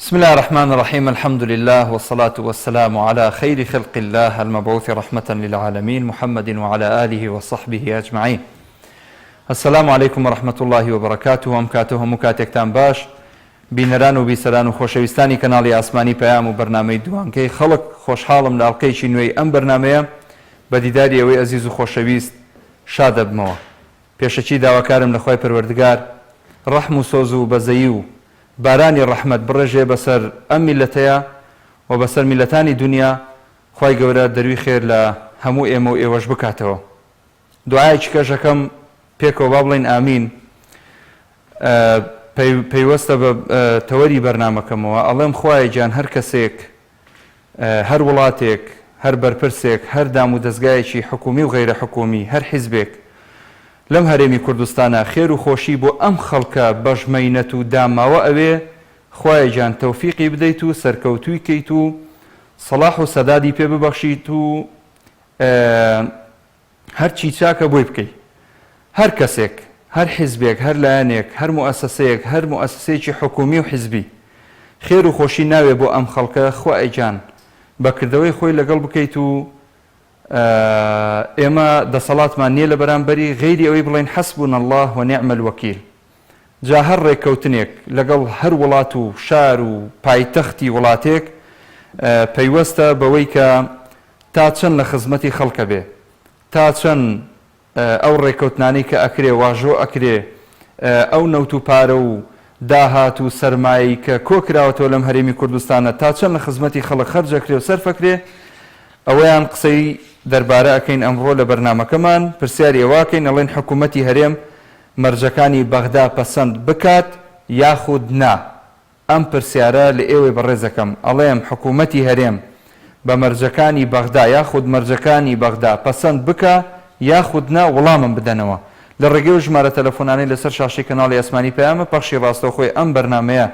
بسم الله الرحمن الرحيم الحمد لله والصلاة والسلام على خير خلق الله المبعوث رحمة للعالمين محمد وعلى آله وصحبه أجمعين. السلام عليكم ورحمة الله وبركاته. ومكاته مكاتكتان باش بینەران و بیسەران و خۆشەویستانی کەناڵی ئاسمانی پەیام و بەرنامەی دووانکەی خەڵک خۆشحاڵم لە ئەڵقەیەکی نوێی ئەم بەرنامەیە بە دیداری ئەوەی ئەزیز و خۆشەویست شاد دەبمەوە. پێشەچی داواکارم لە خۆی پەروەردگار ڕەحم و سۆز و بەزەیی و بارانی ڕەحمەت بڕێژێ بەسەر ئەم میلەتەیە و بەسەر میلەتانی دنیا. خی گەورە دەروی خێر لە هەموو ئێمە و ئێوەش بکاتەوە. دوعایەکی کەژەکەم پێکەوە با بڵێن ئامین. پەیوەستە بە تەوەری بەرنامەکەمەوە ئەڵێم خوایە گیان هەر کەسێک هەر وڵاتێک هەر بەرپرسێک هەر دام و دەستگایەکی حکومی و غەیرە حکومی هەر حیزبێک لەم هەرێمی کوردستانە خێر و خۆشی بۆ ئەم خەڵکە بەژمەینەت و داماوە ئەوێ خوایە گیان تەوفیقی بدەیت و سەرکەوتووی کەیت و سەڵاح و سەدادی پێ ببەخشیت و هەرچی چاکە بۆی بکەیت. هەر کەسێک هەر حیزبێک هەر لایەنێک هەر موئەسسەیەک هەر موئەسسەیەکی حکومی و حیزبی خێر و خۆشی ناوێ بۆ ئەم خەڵکە خوایە گیان بەکردەوەی خۆی لەگەڵ بکەیت و ئێمە دەسەڵاتمان نییە لە بەرامبەری غەیری ئەوەی بڵێن حەسبونا الله ونعم الوەکیل. جا هەر ڕێککەوتنێک لەگەڵ هەر وڵات و شار و پایتەختی وڵاتێک پەیوەستە بەوەی کە تا چەند لە خزمەتی خەڵکە بێ، تا چەند ئەو ڕێککەوتنانەی کە ئەکرێ واژۆ ئەکرێ، ئەو نەوت و پارە و داهات و سەرمایی کە کۆکراوەتەوە لەم هەرێمی کوردستانە تا چەند لە خزمەتی خەڵک خەرجەکرێ و سەرفەکرێ. ئەوەیان قسەی دەربارە ئەکەین ئەمڕۆ لە بەرنامەکەمان. پرسیاری ئەواکەین ئەڵێن حکوومەتی هەرێم مەرجەکانی بەغدا پەسەند بکات یاخود نا. ئەم پرسیارە لە ئێوەی بەڕێزەکەم ئەڵێم حکوومەتی هەرێم بە مەرجەکانی بەغدا یاخود مەرجەکانی بەغدا پەسەند بکە یاخود نا وەڵامم بدەنەوە. لە ڕێگەی و ژمارە تەلەفۆنانەی لەسەر شاشەی کەناڵی ئەسمانی پەیامە پەخشی ڕاستەوخۆی ئەم بەرنامەیە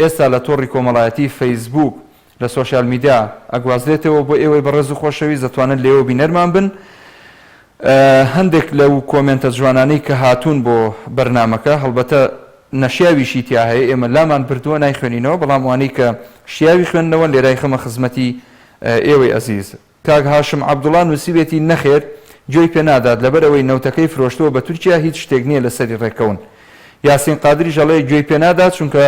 ئێستا لە تۆڕی کۆمەڵایەتی فەیسبوک لە سۆشیال میدیا ئەگوازرێتەوە بۆ ئێوەی بەڕێز و خۆشەویست دەتوانن لێوە بینەرمان بن. هەندێک لەو کۆمنتە جوانانەی کە هاتوون بۆ بەرنامەکە هەڵبەتە نەشیاویشی تیا هەیە، ئێمە لامان بردووە نایخوێنینەوە، بەڵام وانەی کە شیاوی خوێندنەوە لێرای خەمە خزمەتی ئێوەی ئەزیز. کاک هاشم عەبدوڵڵا نووسیبێتی نەخێر جۆی پێ نادات لەبەر ئەوەی نەوتەکەی فرۆشتەوە بە تورکیا هیچ شتێک نییە لەسەری ڕێکەون. یاسین قادری ژەڵێ گوێی پێ نادات چونکە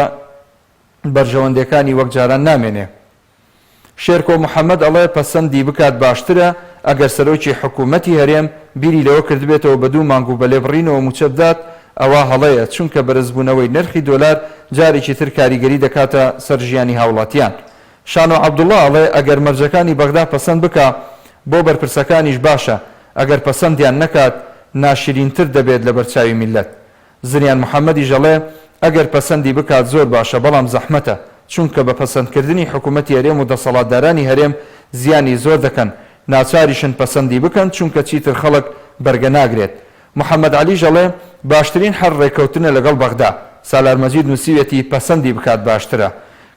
بەرژەوەندەکانی وەک جاران نامێنێ. شێرکۆ محەممەد ئەڵێ پەسەندی بکات باشترە ئەگەر سەرۆکی حکوومەتی هەرێم بیری لەوە کردبێتەوە بە دوو مانگ و بە لێبڕینەوە موچە بدات، ئەوە هەڵەیە چونکە بەرزبوونەوەی نرخی دۆلار جارێکی تر کاریگەری دەکاتە سەر ژیانی هاوڵاتیان. شانۆ عەبدوڵڵا ئەڵێ ئەگەر مەرجەکانی بەغدا پەسەند بکە بۆ بەرپرسەکانیش باشە، ئەگەر پەسەندیان نەکات ناشرینتر دەبێت لە بەرچاوی میلەت. زریان محەممەدی ژەڵێ ئەگەر پەسەندی بکات زۆر باشە بەڵام زەحمەتە چونکە بە پەسەندکردنی حکوومەتی هەرێم و دەسەڵاتدارانی هەرێم زیانی زۆر دەکەن، ناچاریشن پەسەندی بکەن چونکە چیتر خەڵک بەرگە ناگرێت. محەممەد عەلی ژەڵێ باشترین هەر ڕێککەوتنە لەگەڵ بەغدا. سالار مەجید نووسیوێتی پەسەندی بکات باشترە.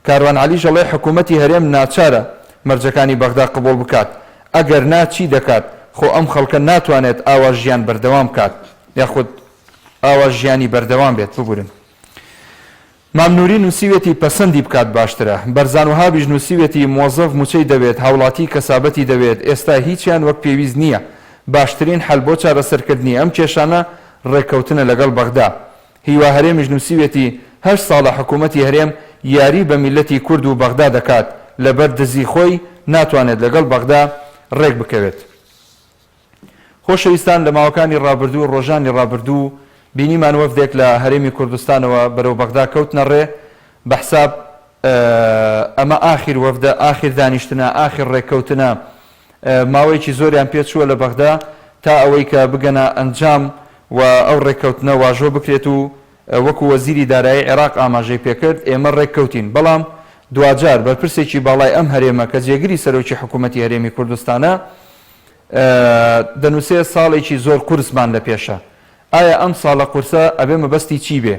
کاروان عەلی ژەڵێ حکوومەتی هەرێم ناچارە مەرجەکانی بەغدا قبول بکات، ئەگەر ناچی دەکات خۆ ئەم خەڵکە ناتوانێت ئاوا ژیان بەردەوام بکات یاخود ئاوا ژیانی بەردەوام بێت. ببورن. مامنووری نووسیوێتی پەسەندی بکات باشترە. بەرزان وهابیش نووسیوێتی مۆزەف موچەی دەوێت، هاوڵاتی کەسابەتی دەوێت، ئێستا هیچیان وەک پێویست نییە. باشترین حەل بۆ چارەسەرکردنی ئەم کێشانە ڕێککەوتنە لەگەڵ بەغدا. هیوا هەرێمیش نووسیوێتی 8 ساڵە حکوومەتی هەرێم یاری بە میلەتی کورد و بەغدا دەکات، لەبەر دزی خۆی ناتوانێت لەگەڵ بەغدا ڕێک بکەوێت. خۆشەویستان لە ماوەکانی ڕابردوو ڕۆژانی ڕابردوو بینیمان وەفدێک لە هەرێمی کوردستانەوە بەرەو بەغدا کەوتنە ڕێ بە حساب ئەمە ئاخر وەفدە ئاخر دانیشتنە ئاخر ڕێککەوتنە ماوەیەکی زۆریان پێچووە لە بەغدا تا ئەوەی کە بگەنە ئەنجام و ئەو ڕێککەوتنە واژۆ بکرێت و وەکو وەزیری دارایی عێراق ئاماژەی پێکرد ئێمە ڕێککەوتین، بەڵام دوجار بەرپرسێکی باڵای ئەم هەرێمە کە جێگیری سەرۆکی حکوومەتی هەرێمی کوردستانە دەنووسێ ساڵێکی زۆر قورسمان لە پێشە. ئایا ئەم ساڵە قورسە ئەبێ مەبەستی چی بێ؟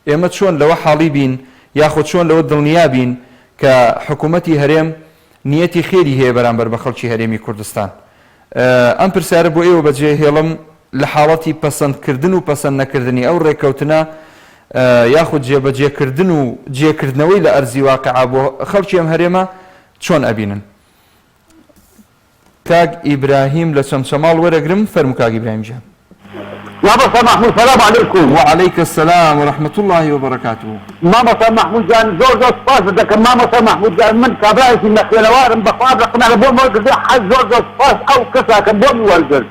ئێمە چۆن لەوە حاڵی بین یاخود چۆن لەوە دڵنیا بین کە حکوومەتی هەرێم نیەتی خێری هەیە بەرامبەر بە خەڵکی هەرێمی کوردستان؟ ئەم پرسیارە بۆ ئێوە بەجێهێڵم لە حاڵەتی پەسەندکردن و پەسەند نەکردنی ئەو ڕێککەوتنە یاخود جێبەجێکردن و جێکردنەوەی لە ئەرزی واقعا بۆ خەڵکی ئەم هەرێمە چۆن ئەبینن؟ کاک ئیبراهیم لە چەمچەماڵ وەرەگرم. فەرموو کاک ئیبراهیم جان. مامۆستا محمود سلام علیکم. وعليك السلام ورحمة الله وبركاته. مامۆستا محمود جان زۆر سپاس دەکەم. مامۆستا محمود جان من کابرایەکی نەخێنەوارم بەخوا ڕقنانە بۆ وەرگردی حەز زۆر سپاس ئەو کەساکە بۆمی وەرگرت.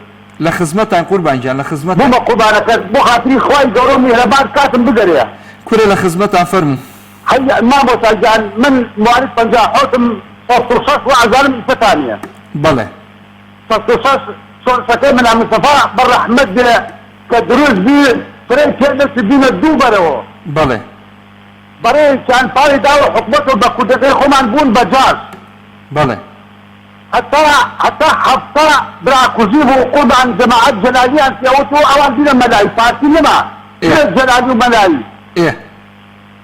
لە خزمەتان قوربان جان، لە خزمەتان. بوومە قوربانەکەت بۆ خاتری خوای گەورە و میهرەبان کاتم بگەرێ. کورە لە خزمەتان فەرموو. مامۆستا جان من موارد 56م 66 وعزارم ئیسەتانیە. بەڵێ 66 سۆرسەکەی منە مستەفا بەڕەحمەت بێ کە دروست بی فرەی پێدەست بینە دوو بەرەوە. بەڵێ بەڕێ چند پاڵی داوە حکومەت و بە کودەکەی خۆمان بوون بەجاز. بەڵێ حتا حەفتا براکوژی بوو قوربان جەماعەت جەلالیان پێوت و ئەوان بینە مەلای پارتی نەما جەلالی و مەلایی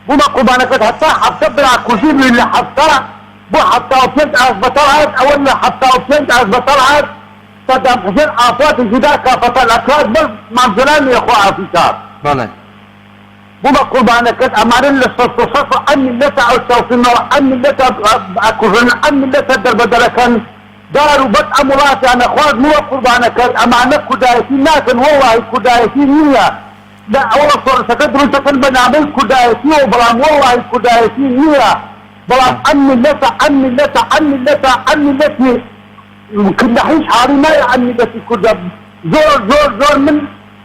بوومە قوربانەکەت هەتا حەفتا براکوژی بووی لە حەفتا بۆ 75 ئاز بەتەڵ هات ئەوە لە 75 ئاز بەتەڵ هات سەدام حوسێن ئافاتی جودا کافەتە لەکات بەر مامزەلانی خۆ ئافریقا. بەڵێ بوومە قوربانەکەت ئەمانن لە 66 ئەم میلەتە ئەو چاوسنەوە ئەم میلەتە ئەکوژن ئەم میلەتە دەربەدەرەکەن دار و بەد ئەم وڵاتیانە خواردنەوە قوربانەکەت ئەمانە کودایەتی ناکەن وەڵڵاهی کودایەتی نییە لە ئەوە سۆرسەکە دروستەکەن بە نامەی کودایەتیەوە بەڵام وەڵڵاهی کودایەتی نییە بەڵام ئەم میلەتە ئەم میلەتە ئەم میلەتە ئەم میلەتی كنا حيش حارماي عن مدتي كذا زور من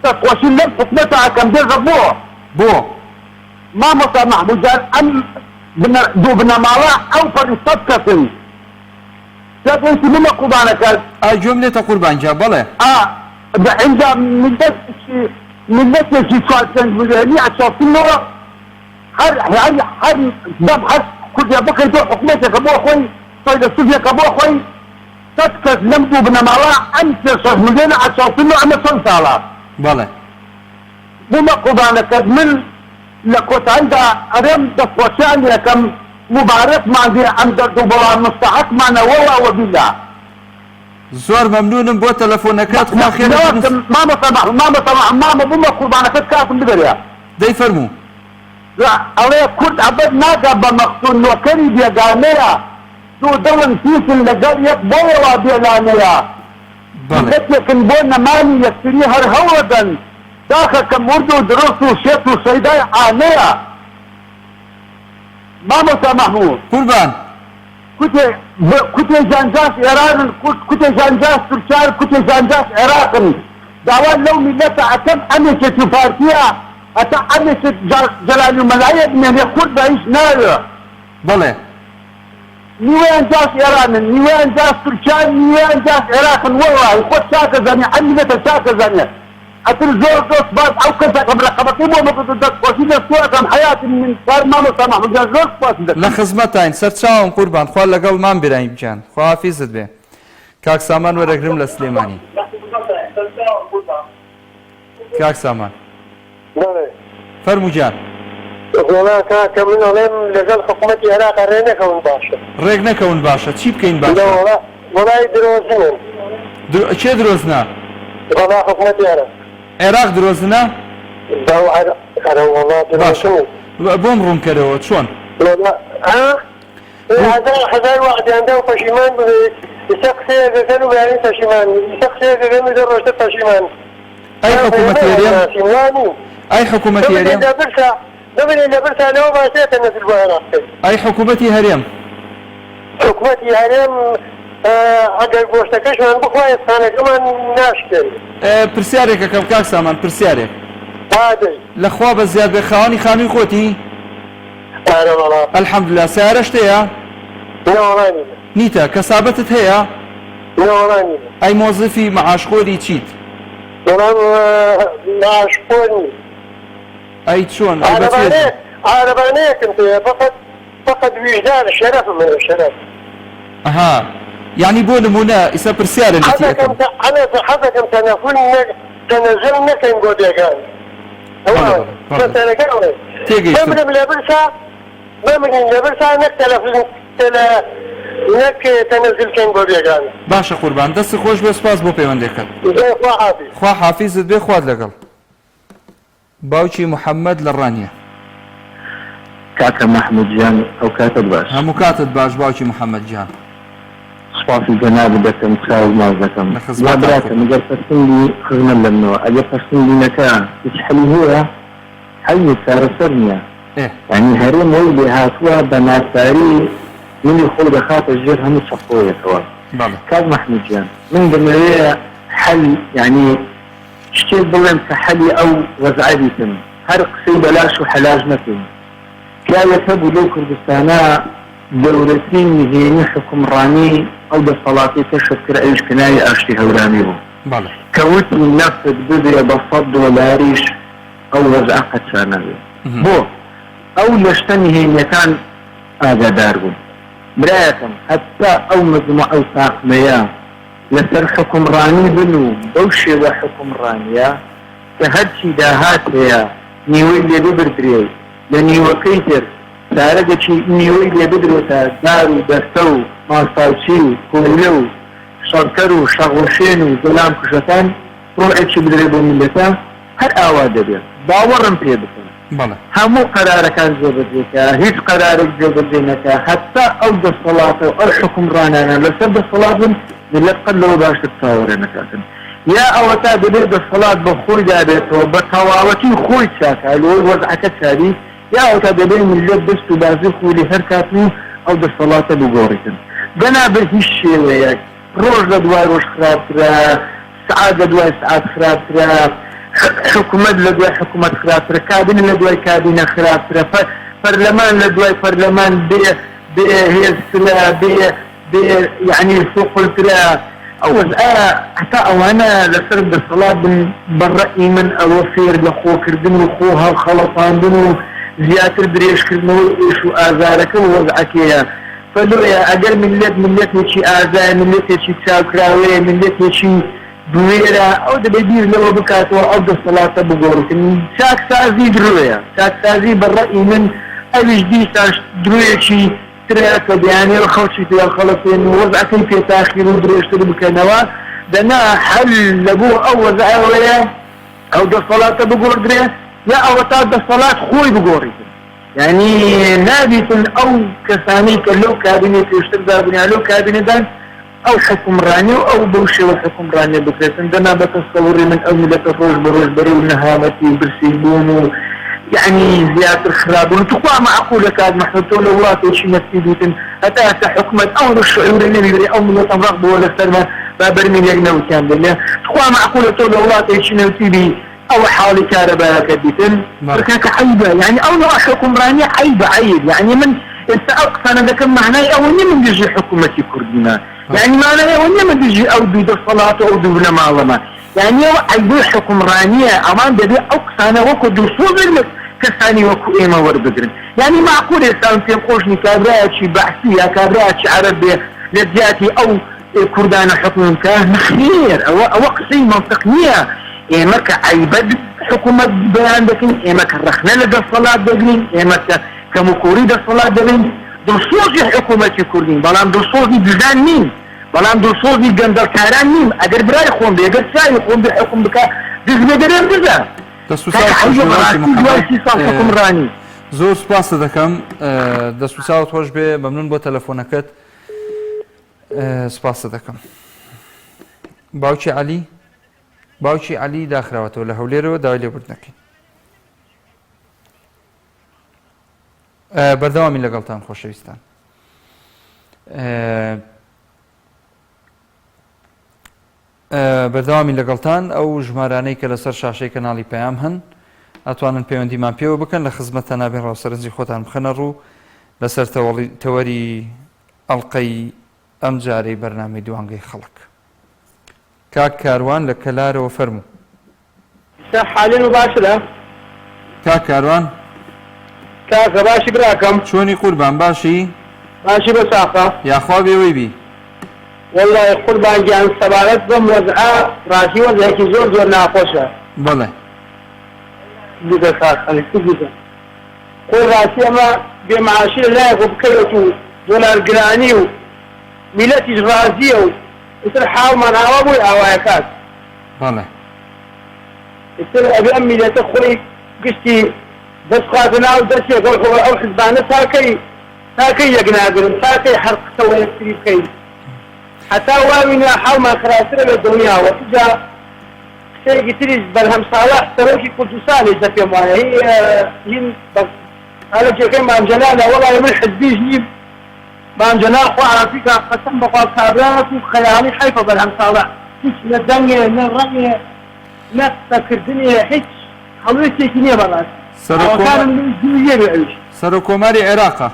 تقوشين لم حكمتها كم جرب بو ما مصر محمود جان أم دو بنا مالا أو فريستات كسن تقولت من قربانك جملة قربان جا بله عند مدت شي سؤال تنجملي عشان في النور هر دم حس كذا بكي دو حكمتك أبو أخوي طيب السوفيا أبو أخوي تتكس نمدو بنمالا أنت شخص عشان أنا صنصالا بله بما قربانك من لكوت عندها أرم دفوشان كم مبارك ما عندي عند دوبلا مستحق معنا والله وبالله زور ممنون بو تلفونكات ما خير ماما سمح ماما بما قربانك كاتم بدريا دي فرمو لا عليه كنت عبد ناقة بمقصود وكري بيقانيا دو دولن فيسن لقال يقبولا بيقانيا لكن بونا مالي يكتري هر هودا داخل كم وردو درسو شيتو سيداي عانيا ماما سامحمود قربان كنت جانجاس إيران كنت جانجاس تركيا كنت جانجاس عراق دعوان لو ملتا أتم أمشت فارسيا أتم أمشت جلال الملايين من يقول بعيش نايا بله نيوان جاس إيران نيوان جاس تركيا نيوان جاس عراق والله قد شاكا زاني أمشت شاكا زاني أتل زور دوس باس أو كذا قبل قبطيب ومقصد دك وسيلة سوء حياتي من صار ما مسامح مجال زور باس لا خدمتين سرچاوم قربان خو لەگەڵ مان برایم جان خو حافظت بێ کاک سامان وەرەگرم لە سلێمانی کاک سامان فەرموو جان والله كاك من عليهم لقال حكومة العراق رينكون باشا ڕێک نەکەون باشە چی بکەین باشە والله دروزنين چێ درۆزنا والله حكومة العراق عێراق درۆزنە والله باشە بۆم ڕوونکەرەوە چۆن هزار واحد عنده پشیمان يسقسي بيقولوا يعني پشیمان يسقسي بيقولوا ده رشد پشیمان أي حكومة يريم أي حكومة يريم دبل إلا برسا لو ما سيتنا في البحر أي حكومة هريم حكومة هريم أجل بوشتكش من بخوايا أنا كمان ناشكر پرسیارێکە کەم کاک سامان پرسیارێک هذا لەخوا بە زیاد بێ خاوەنی خانووی خۆتی أنا والله الحەمدوللا سیارەشت هەیە لا والله نیتە کەسابەتت هەیە لا والله ئەی مۆزفی مەعاشخۆری چیت والله ناشكرني ئەی چۆن عربانية كنت فقط وجدان الشرف من الشرف ئەها يعني بۆ نمونە ئیسا پرسیارە أنا حضرتك تنزل نكن قد يقال ممن لبرسا نكتلف نك تنزل كن قد يقال باشە قوربان دەست خۆش بێ سپاس بۆ پەیوەندێکەکەت خوا حافیزت بێ خوات لەگەڵ باوکی محەممەد لە ڕانیە كاكا محمود جان أو كاتب باش هەموو کاتت باش باوکی محەممەد جان سپاسی جەناب دەکەم خاو ماز دەکەم لە خزمەتت براتم ئەگەر پەسەندی خزمەت لەمنەوە ئەگەر پەسەندی نەکە هیچ حەلی هەیە حەلی چارەسەر نییە یعنی هەرێم وەی لێ هاتووە بە ناساری منی خۆی دەخاتە ژێر هەموو چەقۆیەکەوە کاک محمود جان من دەمەوێت حەل یعنی شتێک بڵێم کە حەلی ئەو وەزعە بیتم هەر قسەی بەلاش و حەلاج نەکەین کایەک هەبوو لەو کوردستانە دەورەترین نهێنی حکومڕانی ئەو دەسەڵاتی کەشف کرد ئەویش کنایی ئاشتی هەورانی بوو کەوتی نەفت بدرێ بە $100 ئەو وەزعە قەچا نەبێت بۆ ئەو لە شتە نهێنیەکان ئاگادار بوون برایەکەم هەتا ئەو مجموعە ئەو تاقمەیە لەسەر حکومڕانی بن و بەو شێوە حکومڕانیە کە هەرچی داهات هەیە نیوەی لێ ببردرێ لە نیوەکەی تر سارەگەچی نیوەی لێ بدرێتە دار و دەستە و ماساوچی و کۆلە و شەڕکەر و شەغۆشێن و زەلام کوشەکان ڕۆحێکی بدرێ بۆ میلەتە هەر ئاوا دەبێت باوەڕم پێ بکەن هەموو قەرارەکان جێبەجێکە هیچ قەرارێک جێبەجێ نەکە هەتا ئەو دەسەڵاتە و ئەو حکومڕانانە لەسەر دەسەڵات بن ملت قەت لەوە باشتر چاوەڕێ نەکاتن یا ئەوە تا دەبێت دەسەڵات بە خۆی دابێتەوە بە تەواوەتی خۆی چاکە لەوەی وەزعەکە چاری یا ئەو تا دەبێت ملت دەست و بازی خۆی لێ هەر کاتن و ئەو دەسەڵاتە بگۆڕیتن بەنابەر هیچ شێوەیەک ڕۆژ لە دوای ڕۆژ خراپترە سعات لە دوای سعات خراپترە حکومت لە دوای حکومت خراپترە کابینە لە دوای کابینە خراپترە پەرلەمان لە دوای پەرلەمان بێ هێزترە بێ یعنی سوقلترە ئەو حتا ئەوانە لەسەر دەسەڵات بن بەڕەئی من ئەوە فێر لە خۆکردن و خۆ هەڵخەڵەتاندن و زیاتر درێژکردنەوەی ئێش و ئازارەکە و وەزعەکەیە فەلۆیە ئەگەر ملەتێکی ئازای ملەتێکی چاوکراوەیە ملەتێکی دوێرە ئەو دەبێت بیر لەوە بکاتەوە ئەو دەسەڵاتە بگۆڕتن چاکسازی درۆیە چاکسازی بەڕەئی من ئەویش دیسان درۆیەکی ترەکە بەیانێ خەڵکی پێ خەڵەتێن و وەزعەکەی پێتاخیر و درێژتر بکەنەوە دەنا حەل لەبوو ئەو وەزعەوەیە ئەو دەسەڵاتە بگۆڕدرێ یا ئەوە تا دەسەڵات خۆی بگۆڕیتن یعنی نابیتن ئەو کەسانی کە لەو کابینێ پێشتر دابنیا لەو کابینەدان ئەو حکومڕانی و ئەو بەو شێوە حکومڕانیە بکرێتن دەنا بە تەسەووڕی من ئەو میلەتە ڕۆژ بە ڕۆژ بەرەو نەهامەتی برسی بوون و يعني زيادة الخراب وتقوى معقولة كاد محمد ولا ولاتو شي نفسي بيتن أتى حكمة أو الشعور اللي بيري أو من الأمراض ولا سلمى بابرمي يجنو كان بالله تقوى معقولة ولا ولاتو شي نفسي بي أو حالي كهرباء كبيتن فكاك عيبة يعني أو نوع حكمرانية عيب يعني من أقصى أنا ذاك معناه أو من يجي حكومة كردنا يعني معناه أو من يجي أو دو الصلاة أو دو معلمة يعني عيبو حكمرانية أمان بدي أقصى أنا وكو دوسوز كساني وكو إيما وردقرن يعني معقول يسان تنقوشني كابراتي بحثية كابراتي عربية لدياتي أو كردان حكم كان خير أو قصي منطقية إيما كعيبد حكومة بيان دكين إيما كرخنا لدى الصلاة دقين إيما كمكوري دا الصلاة دقين دلصوصي حكومة كردين بلان دلصوصي بلدان مين بلان دلصوصي قندر كاران مين أقر براي خون بي أقر ساي خون بي حكم بكا دزمي درين دزا زۆر سپاس دەکەم دەستوساوت خۆش بێ مەمنون بۆ تەلەفۆنەکەت سپاس دەکەم باوکی عەلی داخراوەتەوە لە هەولێرەوە داوای لێبوردنەکەی بەردەوامی لەگەڵتان خۆشەویستان بەردەوامی لەگەڵتان ئەو ژمارانەی کە لەسەر شاشەی کەناڵی پەیام هەن ئەتوانن پەیوەندیمان پێوە بکەن لە خزمەتتە نابێن ڕاوسەرنجی خۆتان بخەنە ڕوو لەسەر تەوەری ئەڵقەی ئەم جارەی بەرنامەی دوانگەی خەڵک کاک کاروان لە کەلارەوە فەرموو حالین و باشە کاک کاروان کاکە باشی براکەم چۆنی قوربان باشی بە ساقە یاخوا بێوەی بی والله قوربان گیان سەبارەت بەم وەزعە ڕاستی وەزعێکی زۆر ناخۆشە بەڵێ بگە کاکەڵی بگە خۆی ڕاستی ئەمە بێمەعاشی لە لایەکۆ بکەوێت و دۆلارگرانی و میلەتیش ڕازیە و ئیتر حاڵمان ئاوا بووی ئاوایە کات بەڵێ ئیتر ئەبێ ئەم میلەتە خۆی گشتی بس خاطنا ودرسي أقول هو أو حزبانة تاكي يقناقرن تاكي حرق سوى يكتري بكي حتى وامنا حوما خراسرة الدنيا وإجا شيء كتير برهم صالح تروشي كردستان إذا في معي هي أنا جاكي ما أنجلانا والله من حزبي جيب ما أنجلا أخوة عرفيك قسم بقى كابرات وخيالي حيفا برهم صالح هيك ندنيا نرأي نفسك الدنيا هيك حلوية كينية برات وكان من الدنيا بيعيش سەرۆکۆماری عێراقە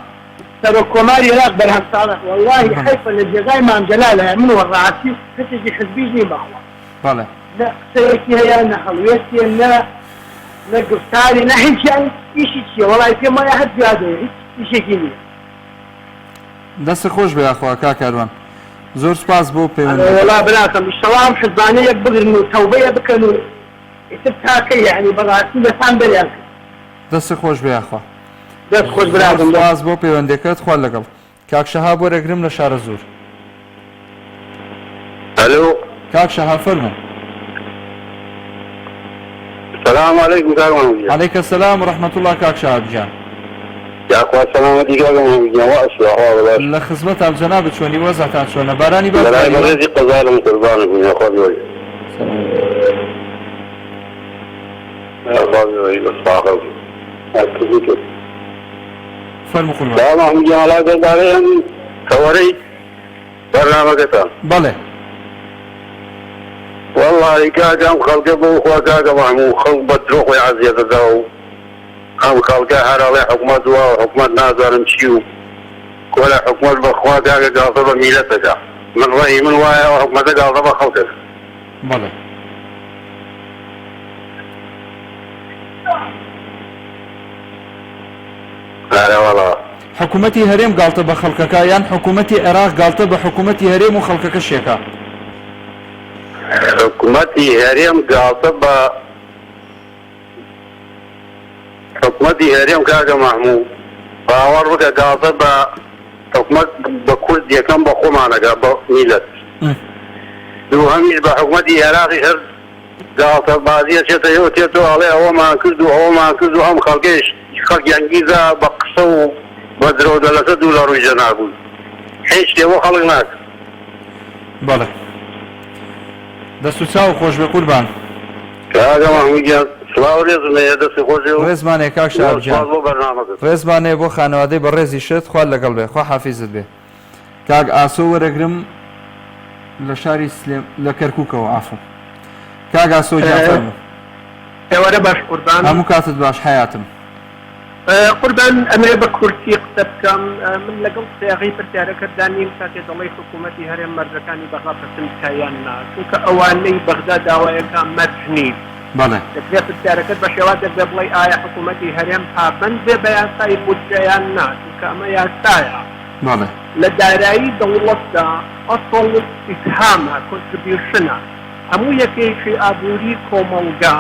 سەرۆکۆماری عێراق برهم صالح والله حيفا للجزاي ما أنجلانا من والرعاتي هتجي حزبي جيب أخوة بەڵێ لا سيكي هيا نحلويتي لا نقفتاري نحن شيء إيشي والله في ما يحد هذا إيشي كيني دەست خۆش بێ ئاخوا کاکاروان زۆر سپاس بۆ پەیوەندی والله بناتهم السلام حزبانية بقدر توبية بكنوا تبتاكي يعني بغاسي بسان بريان دەست خۆش بێ ئاخوا دەست خۆش بناتهم سپاس بۆ پەیوەندەکەت خوا لەگەڵ کاک شەها بۆ رێگرم لە شارە زۆر الو کاک شەها فەرموو السلام عليكم كارمان عليك السلام ورحمة الله كاك شهاب جان يا اخوة سلامتي كارمان يا واسع والله لە خزمەتان جەناب چۆنی وەزعتان چۆنە بارانی باش لا برزي قزالم قربانكم يا اخوة يا اخوة بس باخذ فەرموو قوربان لا ما هم جمالات دارين كوري برنامجتها بەڵێ والله كاكا خلق ابو اخوة كاكا محمود خلق بدروخ ويعزي يتداو هم خلقها هرالي حكمة دواء وحكمة نازر مشيو ولا حكمة بخوا كاكا قاصبة ميلتك من رأي من وايا وحكمة قاصبة خلقك بەڵێ لا والله حکوومەتی هەرێم گاڵتە بە خەڵکەکە یان حکوومەتی عێراق گاڵتە بە حکوومەتی هەرێم و خەڵکەکە شێکە حكومتي هريم قاصبة حكومتي هريم كاكا محمود باور بك قاصبة حكومت بكل دي كم بقوم على قابا ميلت دو هميش بحكومتي عراقي هر قاصبة بعضية شتيو تيتو عليها وما كردو هم خلقيش خلق ينجيزة بقصو بدرو $3 وجنابون حيش تيو خلقناك بەڵێ دەست و چاو خۆش بێ قوربان كاكا محمود جان سلاو ريزنا يا دسي خوشي ڕێزمانێ کاک شهاب جان ڕێزمانێ بۆ خانەوادەی بە ڕێزی شت خوا لەگەڵ بێ خوا حافیزت بێ کاک ئاسۆ وەرەگرم لە شاری لە کەرکووکەوە ئافۆ کاک ئاسۆ جان فەرموو ئێوەرە باش قوربان هەموو کاتت باش حیاتم قوربان ئەمرێ بە کورتی قسە بکەم من لەگەڵ سیاغی پرسیارەکەدانیم کاتێ دەڵی حکوومەتی هەرێم مەرجەکانی بەغا پرسم کایان نا چونکە ئەوانەی بەغدا داوایەکە مەرج نین بەڵێ دەکرێت پرسیارەکەت بە شێوازێک دە بڵێ ئایا حکوومەتی هەرێم پابەند بێ بە یاسای بودجەیان نا چونکە ئەمە یاسایە بەڵێ لە دارایی دەوڵەتدا ئەسڵ ئیسهامە کۆنتریبیوشنە هەموو یەکێکی ئابووری کۆمەڵگا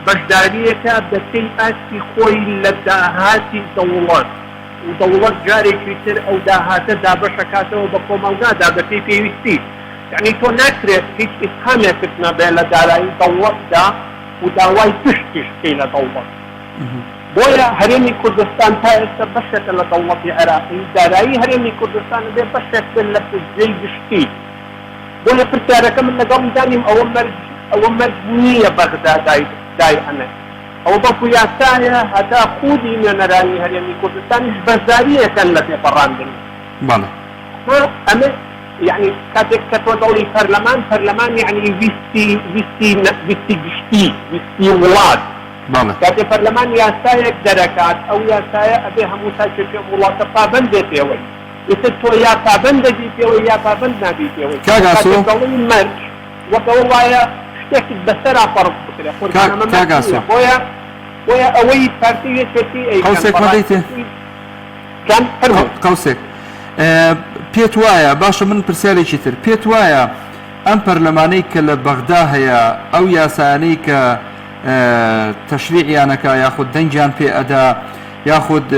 بەشداریەکە دەکەی ئاستی خۆی لە داهاتی دەوڵەت و دەوڵەت جارێکی تر ئەو داهاتە دابەشەکاتەوە بە کۆمەڵگادا بەپێی پێویستی یعنی تۆ ناکرێت هیچ ئیسهامێکت نەبێ لە دارایی دەوڵەتدا و داوای پشتیش بکەی لە دەوڵەت بۆیە هەرێمی کوردستان تا ئێستا بەشێکە لە دەوڵەتی عێراقی دارایی هەرێمی کوردستان بێ بەشێک لە پشتگوێی گشتی بۆیە پرسیارەکە من لەگەڵ دانیم ئەوە مەرج نییە بەغدا دایانێت ئەو بەڵکو یاسایە هەتا خودی نوێنەرانی هەرێمی کوردستانیش بەشداریەکەن لە پێپەڕاندن بەڵێ ئەمە يعني كاتك كتودولي برلمان يعني ويستي گشتی ويستي ولاد كاتك برلمان ياسايك دركات او ياسايا ابي همو سايك ولاد پابند بيوي يتو يا پابند بيوي يا پابند نبي بيوي كاغاسو مرج وقوايا شتك بسرعه فرق بكره كاغاسو ويا اوي بارتي تي اي قوسك مديته كان قوسك پێت وایە باشە من پرسیارێکی تر پێت وایە ئەم پەرلەمانەی کە لە بەغدا هەیە ئەو یاسانەی کە تەشریعیانەکە یاخود دەنجیان پێ ئەدا یاخود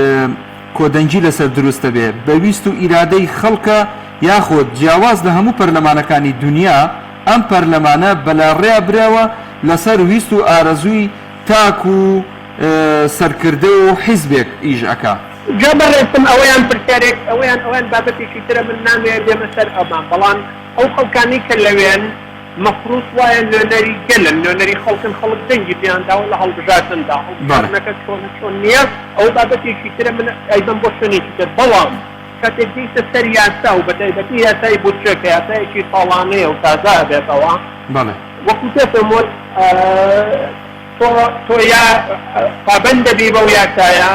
کۆدەنجی لەسەر دروستە بێ بەویست و ئیرادەی خەڵکە یاخود جیاواز لە هەموو پەرلەمانەکانی دنیا ئەم پەرلەمانە بەلاڕێیا براوە لەسەر ویست و ئارەزووی تاک و سەرکردە و حیزبێک ئیش ئەکا جابڕێتم ئەویان پرسیارێک ئەویان بابەتێکی ترە من نامەیە دێمە سەر ئەمان بەڵام ئەو خەڵکانی کە لەوێن مەفروض وایە نوێنەری گەلن نوێنەری خەڵکن خەڵک دەنگی پێیانداوە لە هەڵبژاتندا هەڵبژارنەکە چۆن نییە ئەو بابەتێکی ترە من ئەیبم بۆ شوێنێکی تر بەڵام کاتێک دیتە سەر یاسا و بەتایبەتی یاسای بودجەکە یاسایەکی ساڵانەیە و تازا بێتەوە وەکو تێتم وت تۆ یا پابەند دەبی بەو یاسایە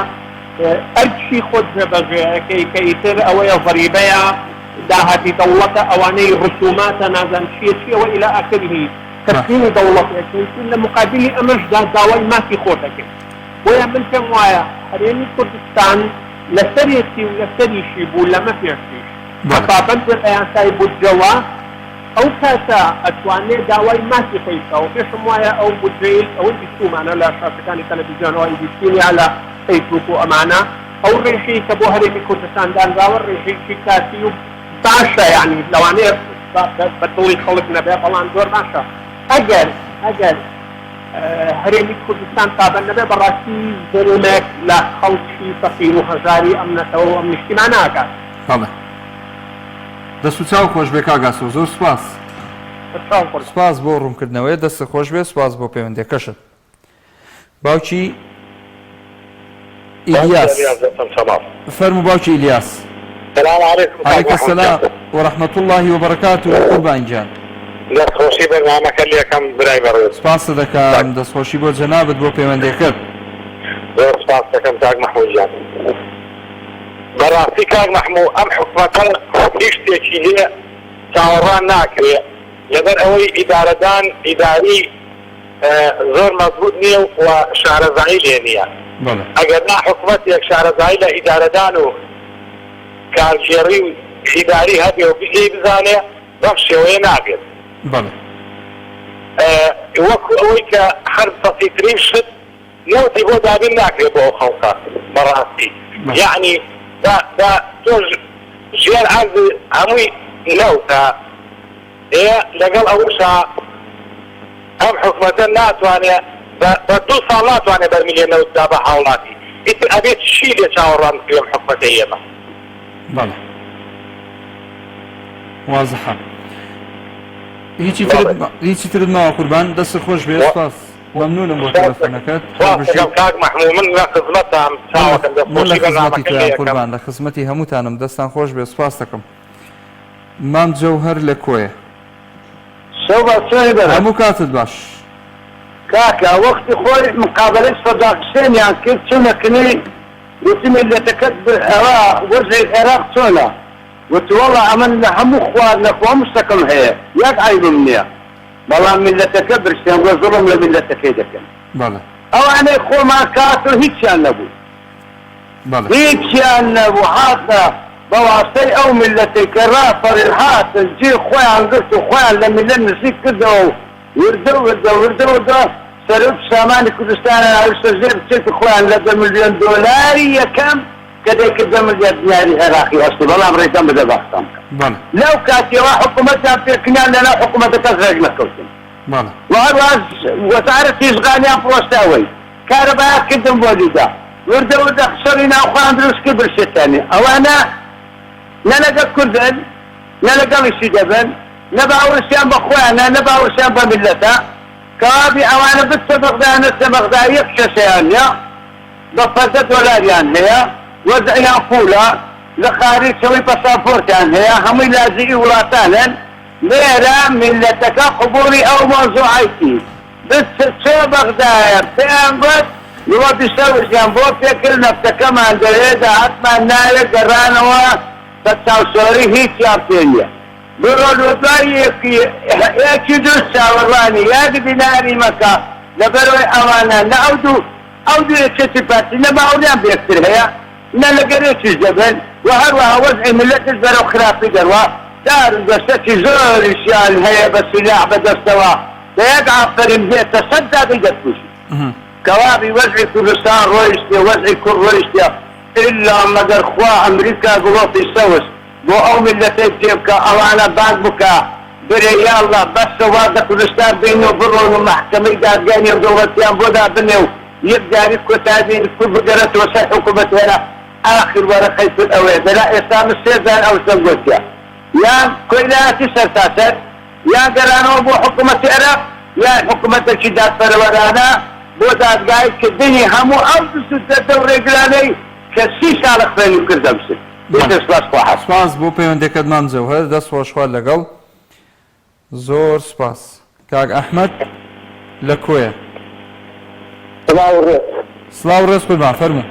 ئەرچی خۆت بەژێەکەی کە ئیتر ئەوەیە ضەریبەیە داهاتی دەوڵەتە ئەوانەی ڕسوماتە نازان چیەوە ئیلا ئاخریه تەسلیمی دەوڵەتێکی لە مقابلی ئەمەشدا داوای مافی خۆتەکەی بۆیە من پێم وایە هەرێمی کوردستان لەسەرێکی و لەسەریشی بوو لەمە پێشیش پابەند یاسای بودجەوە ئەو کاتە ئەتوانێت داوای مافی خۆیتەوە پێشم وایە ئەو بودجەی ئەوەی بیستومانە لە شاشەکانی تەلەڤیزیۆنەوەی بیستینیا لە فەیسبوک و ئەمانە ئەو ڕێژەی کە بۆ هەرێمی کوردستان دانراوە ڕێژەیەکی کاتی و باشە یعنی لەوانەیە بەدڵی خەڵک نەبێ بەڵام زۆر باشە ئەگەر هەرێمی کوردستان پابەند نەبێ بەڕاستی زەلمێک لە خەڵکی فەقیر و هەژاری ئەمنەتەوە و ئەمنیشتیمان ناکات دەست و چاو خۆش بێ کاگاسۆ زۆر سوپاس سوپاس بۆ ڕوونکردنەوەی دەستە خۆش بێ سوپاس بۆ پەیوەندیەکەشت باوکی ئیلیاس فەرموو باوکی ئیلیاس السلام عليكم. عليكم السلام ورحمة الله وبركاته قربان جان. دەستخۆشی بەرنامەکە لێکم برای بەڕێز. سپاس دەکەم دەستخۆشی بۆ جەنابەت بۆ پەیوەندیەکەت. زۆر سپاس دەکەم کاک مەحموود جان. بەڕاستی کاک مەحموود ئەم حکومەتە هیچ شتێکی هەیە چاوەڕوان ناکرێ لەبەر ئەوەی ئیدارەدان ئیداری زۆر مەزبوط نییە و شارەزایی لێ نییە. ئەگەر نا حکومەتێک شارەزایی لە ئیدارەدان و کارژێڕی و ئیداری هەبێ و بگەی بزانێ بەم شێوەیە نابێت. وەکو ئەوەی کە هەر بەسیترین شت نەوتی بۆ دابین ناکرێت بۆ ئەو خەڵکە بەڕاستی یعنی تۆ ژیان عەرز هەمووی نەوتە لەگەڵ ئەوشا ئەم حکومەتە ناتوانێت بە 2 ساڵ ناتوانێت بەرمیلێ نەوتدا بە هاوڵاتی ئیتر ئەبێت چی لێ چاوەڕوان بکرێ ئەم حکومەتە ئێمە. بەڵێ وازحە هیچی ترت ماوە قوربان دەست خۆش بێ سپاس مەمنونم بۆ تەلەفۆنەکەت کاک مەحموود من لە خزمەتام من لە خزمەتی تۆیان قوربان لە خزمەتی هەمووتانم دەستان خۆش بێ سپاس دەکەم. مام جەوهەر لە کۆیە هەموو کاتت باش کاکە وەختی خۆی مقابلەی سەداق حوسێنیان کرد چونەکنی وتی میلەتەکەت ئەوە وەرزەی عێراق چۆنە وتی وەڵا ئەمن لە هەموو خواردنەکە هەموو شتەکەم هەیە یەک عیبم نییە بەڵام میلەتەکە برسیان بۆ زوڵم لە میلەتەکەی دەکەن ئەوانەی خۆمان کاتۆ هیچیان نەبوو هیچیان نەبوو هاتە بەواسطەی ئەو میلەتەی کە ڕافەڕێن هاتە جێ خۆیان گرت و خۆیان لە میلەت نزیک کردەوە و وردە سەرۆک سامانی کوردستانە هەرسە زێر بچێت خۆیان لە 2 ملیۆن دۆلاری یەکەم کە دەیکرد 2 ملیۆن دیناری عێراقی هەستی بەڵام ڕێکەم بدە باختان لەو کاتیەوە حکومەتیان پێکردیان لەناو حکومەتەکە ڕێک نەکەوتن وهەروەها وەزارەتی ژغانیان پرۆستاوەی کارەبایان کردن بۆ دیدا وردە خسەری ناوخۆیان دروست کرد برسێتانی ئەوانە نە لەگەڵ کوردن نە لەگەڵیشی دەبن نە باوەڕشیان بە خۆیانە نە باوەڕشیان بە میلەتە کەوابی ئەوانە بچە بەغدا نەچە بەغدا یەک کێشەیان نییە بە فەردە دۆلاریان هەیە وەزعیان پوولە لە خارجەوەی پەساپۆرتیان هەیە هەمووی لازمی وڵاتانن لێرە میلەتەکە قبوڵی ئەو مۆزوعایتی چێ بەغدایە پێیان گوت لەوە بیشتەوەژیان بۆ پێکرد نەفتەکەمان دەوێدا حتمان ناوێت گەڕانەوە بە چاوسۆری هیچیان پێ نییە بڕۆ لۆدای یەکی دوو چاوەڕوانی یەک دیناری مەکە لەبەرەوەی ئەوانە نە ئەو دوو یەکێتی پارتی نە باوەڕیان بێکتر هەیە نە لەگەرێکیش دەبن و هەروەها وەزعی میلەتش بەرەو خراپی دەڕوا دەستێکی زۆریشیان هەیە بە سلاح بەدەستەوە لە یەک ئافرین بێتە 100 دابی دەستپوشی کەوابی وەزعی کوردستان ڕۆیشتێ وەزعی کورد ڕۆیشتێ ئیلا مەگەر خوا ئەمریکا گڵۆپی سەوس بۆ ئەو میلەتەی پێ بکە ئەوانە بانگ بکە برێ یاڵڵا بەسەوە لە کوردستان بین و بڕۆن و مەحکەمەی دادگانی دەوڵەتیان بۆدا بنێ و يبدأ كتابي كل بدرة وسائل حكومة هنا آخر ورقة في الأوائل لا إسلام السيدان أو سنوتيا يا كلها سرتاسات يا قرانو بو حكومة العراق يا حكومة الشداد فرورانا بودات قايد كدني همو أرض ستة ورقلاني كسي سالق فين كردمسي سپاس بۆ پەیوەندەکەتمان جەوهەر دەست خۆشحال لەگەڵ زۆر سپاس کاک ئەحمەد لە کۆیە سڵاو ڕێز قوربان فەرموو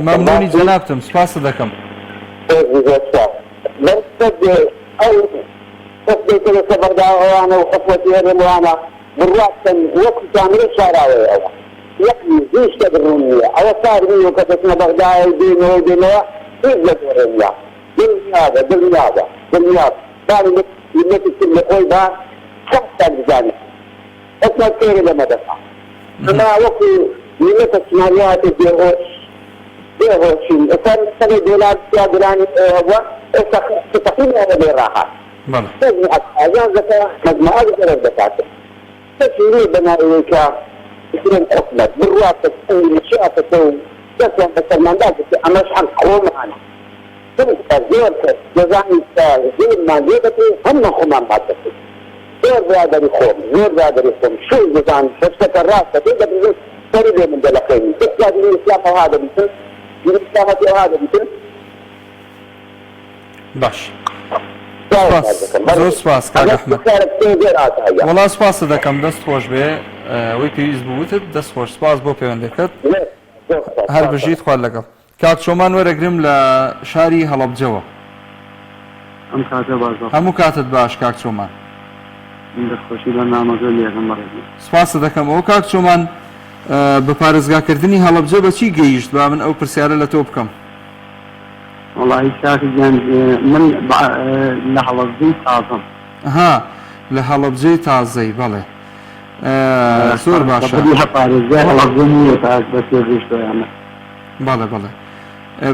مەمنونی جەنابتم سپاست دەکەم سەبەرداوانە و حکومەتی هەرێموانە بڕواستن وەکو کامرە شاراوەیە ئەوە یەکمی زیشتە بڕوونیە ئەوە ساروی و کە دەچنە بەغدایە و دێنەوە هیچ لە دۆڕێنیا دڵنیابە باری ملەتی تر لە خۆی با کەمتان بزانێت ئەسمە تێرە لەمە دەفا ئەما وەکو ملەتە سناریاتە بێهۆشین ئەسەر سەری دۆلار سیادرانی ئەوە ئێستا تەقینیانە بێ ڕاحات تجمع أجان زكاة مجموعة زكاة زكاة تشيري بنائك مثل أحمد بالرابطة تسوي مشيئة تسوي تسوي بسلمان داك أمش عن قوم معنا ثم تزور جزاني زين ما جيبتي هم خمان بعدتي زور زادري خوم شو جزان شفت الراسة تقدر تقول تريد من دلقين تسلا دين الإسلام وهذا مثل دين الإسلام وهذا مثل باش زۆر سپاس کاک ئەحمەد وەڵا سپاس دەکەم دەست خۆش بێ ئەوەی پێویست بووتت دەست خۆش سپاس بۆ پەیوەندەکەت هەر بژیت خوارد لەگەڵ کاک چۆمان وەرەگرم لە شاری هەڵەبجەوە هەموو کاتت باش کاک چۆمان سپاس دەکەم ئەو کاک چۆمان بە پارێزگاکردنی هەڵەبجە بەچی گەیشت با من ئەو پرسیارە لە تۆ بکەم والله شاكر يعني من لهلبجي تازم ها لهلبجي تازي بله زۆر باشە بەڵێ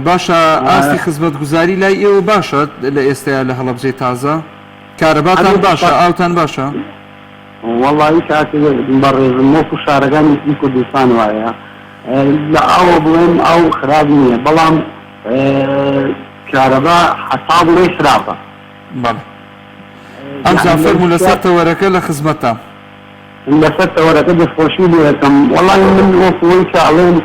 باشە ئاستی خزمەتگوزاری لای ئێوە باشە لە ئێستایا لە هەڵەبجەی تازە کارەباتان باشە ئاوتان باشە والله شاكر بەڕێزم وەکو شارەکانی کوردستان وایە لە ئەوە بڵێم ئەو خراپ نییە بەڵام کارەبا حساب لێ خراپە ئەمجا فەرموو لەسەر تەوەرەکە لە خزمەتە لەسەر تەوەرەکە دەستخۆشی لێەکەم وەڵام من وەکوەی کاڵێن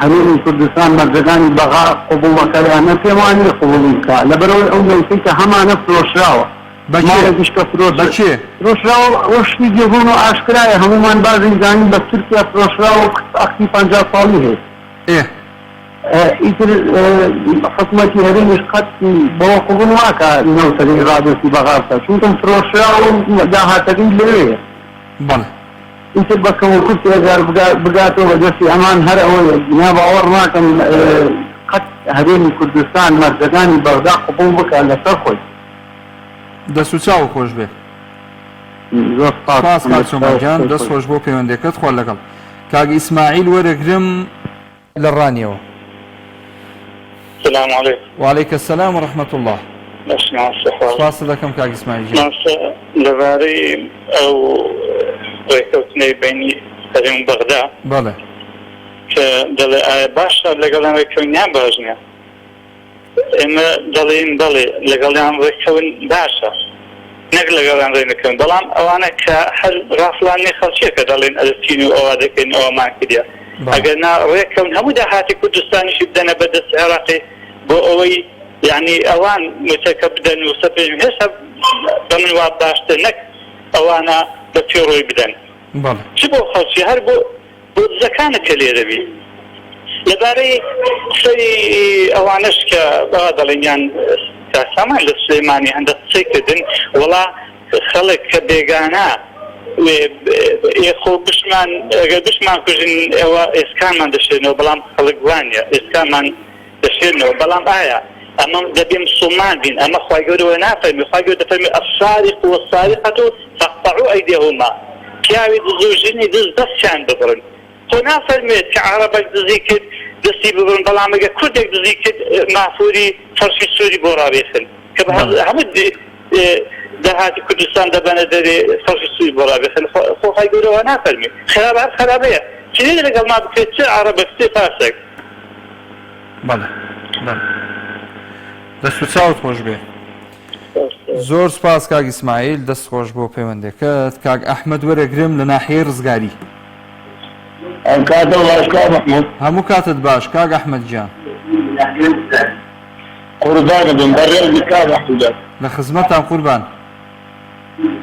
هەرێمی کوردستان مەرجەکانی بەغا قوبوڵەکەیانە پێم وانییە قوبوڵی بکە لەبەرەوەی ئەو لەوسەی کە هەمانە فرۆشراوە بەچێ فرۆشراوە وەشتی جێبوون و ئاشکرایە هەمومان بازی زانی بە تورکیا فرۆشراوە ئەختی 50 ساڵی هەیە ئیتر حکومەتی هەرێمیش قەت بەوە قوبوڵ ناکە نەوسەری ڕادۆسی بەغا بکە چونکە فرۆشراوە و داهاتەکەی لەوەیە ئیتر بەکەم و کورتی هەزار بگاتەوە بە دەستی ئەمان هەر ئەوەیە بنا باوەڕ ناکەم قەت هەرێمی کوردستان مەرجەکانی بەغدا قوبوڵ بکە لەسەر خۆی دەست و چاو خۆش بێ زۆر سپاس کاک چۆمانگیان دەست خۆش بۆ پەیوەندەکەت خۆ لەگەڵ کاک ئیسماعیل وەرەگرم لە ڕانیەوە السلام عليكم. وعليك السلام ورحمة الله. نسمع الصحة. سپاس دەکەم کاک ئیسماعیل. لەبارەی ئەو ڕێکەوتنەی بینی هەرێم بەغدا. بەڵێ. کە دەڵێ ئایا باشە لەگەڵیان ڕێکەوتنیان باش نییە؟ ئێمە دەڵێن بەڵێ لەگەڵیان ڕێکەون باشە. نەک لەگەڵیان ڕێ نەکەون بەڵام ئەوانە کە هەر ڕافڵانی خەڵکیە کە دەڵێن ئەدەستین و ئەوە دەکەین ئەوەمان کردیا. ئەگەر ڕێکەون هەموو داهاتی کوردستانیشی بدەنە بەدەست عێراقی بۆ ئەوەی یعنی ئەوان متەکە بدەن و سەپێژم هێشتا بە من وا باشتر نەک ئەوانە بە پێڕۆی بدەن چ بۆ خەڵکی هەر بۆ دزەکانەکە لێرەبی لەبارەی قسەی ئەوانش کە بەوا دەڵێنیان سامان لە سلەیمانی هەندە قسەی کردن وەڵا خەڵک کە بێگانە خۆ بشمان ئەگەر بشمان کوژن ئێوە ئێسکانمان دەشێنەوە بەڵام خەڵک وانە ئێسکانمان دەشێنەوە بەڵام ئایا ئەمە دەبێ مسلمان بین ئەمە خوای گەورەوە نافەرمی خوای گەورە دەفەرمی السارق والسارقة فاقطعوا أيديهما پیاوی دز و ژنی دز دەستیان ببڕن خۆ نافەرمێت کە عەرەبێک دزی کرد دەستی ببڕن بەڵام ئەگەر کوردێک دزی کرد مافوری فەرشی سووری بۆ ڕابێخن کە هەموو دهاتی کوردستان دەبەنە دەرێ خەڵکی سووی بۆ ڕابێخن خۆخای گەورەوە نافەرمی خراپەیە چی لەگەڵ ما بکرێت چه عەرەبە کتێ فارسێک بەڵێ دەست و چاوت خۆش بێ زۆر سپاس کاک ئیسماعیل دەست خۆش بۆ پەیوەندەکەت کاک ئەحمەد وەرەگرم لە ناحیەی ڕزگاری ئەم کاتە باش کاک محموود هەموو کاتت باش کاک ئەحمەد گیان قوربانە بم بەڕێزی کاک محمود لە خزمەتان قوربان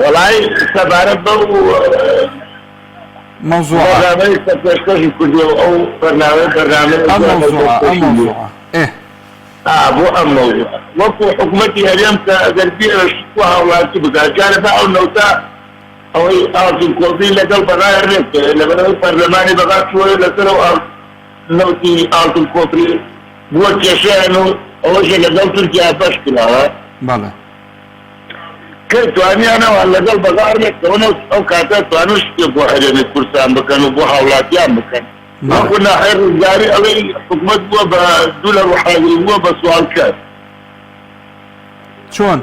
وەڵای سەبارەت بەو موضوع بەرنامەی پێشکەشی کردووە ئەو ئەم موضوع بۆ ئەم موضوع وەکو حکوومەتی هەرێم کە ئەگەر پێش بۆ هاوڵاتی بکات جارە بە ئەو نەوتا ئەوەی ئاڵتون کۆپی لەگەڵ بەغای ڕێکە لەبەرەوەی پەرلەمانی بەغا چووە لەسەرەوە نەوتی ئاڵتون کۆپری بووە کێشیان و ئەوەشە لەگەڵ تورکیا بەش کراوە بەڵێ کرد توانیانەوە لەگەڵ بەغا ڕێکەوە ئەو کاتە توانوش پێ بۆ هەرێمی کوردستان بکەن و بۆ هاوڵاتیان بکەن وەکو ناحیە ڕزگاری ئەڵێ حکوومەت بووە بە دوو لە ڕوحاضری بووە بە سوالکار چۆن